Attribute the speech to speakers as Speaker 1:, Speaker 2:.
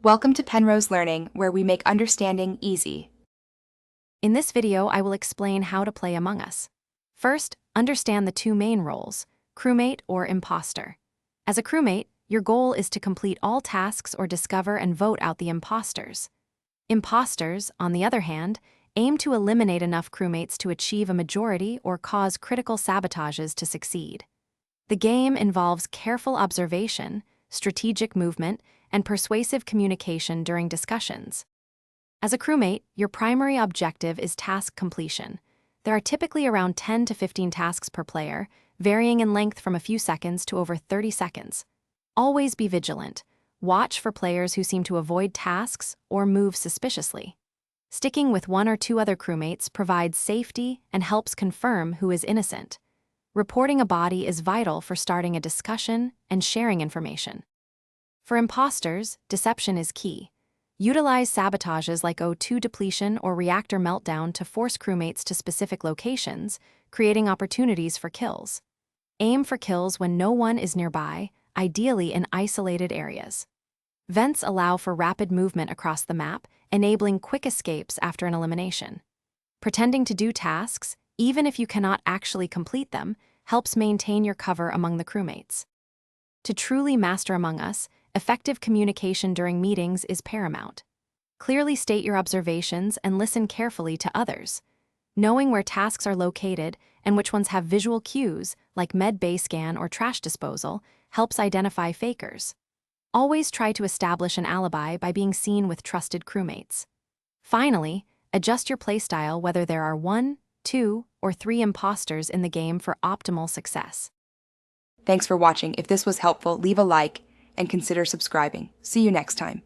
Speaker 1: Welcome to Penrose Learning, where we make understanding easy.
Speaker 2: In this video, I will explain how to play Among Us. First, understand the two main roles, crewmate or imposter. As a crewmate, your goal is to complete all tasks or discover and vote out the imposters. Imposters, on the other hand, aim to eliminate enough crewmates to achieve a majority or cause critical sabotages to succeed. The game involves careful observation, strategic movement, and persuasive communication during discussions. As a crewmate, your primary objective is task completion. There are typically around 10 to 15 tasks per player, varying in length from a few seconds to over 30 seconds. Always be vigilant. Watch for players who seem to avoid tasks or move suspiciously. Sticking with one or two other crewmates provides safety and helps confirm who is innocent. Reporting a body is vital for starting a discussion and sharing information. For imposters, deception is key. Utilize sabotages like O2 depletion or reactor meltdown to force crewmates to specific locations, creating opportunities for kills. Aim for kills when no one is nearby, ideally in isolated areas. Vents allow for rapid movement across the map, enabling quick escapes after an elimination. Pretending to do tasks, even if you cannot actually complete them, helps maintain your cover among the crewmates. To truly master Among Us, effective communication during meetings is paramount. Clearly state your observations and listen carefully to others. Knowing where tasks are located and which ones have visual cues, like med bay scan or trash disposal, helps identify fakers. Always try to establish an alibi by being seen with trusted crewmates. Finally, adjust your playstyle whether there are 1, 2, or 3 imposters in the game for optimal success.
Speaker 1: Thanks for watching. If this was helpful, leave a like and consider subscribing. See you next time.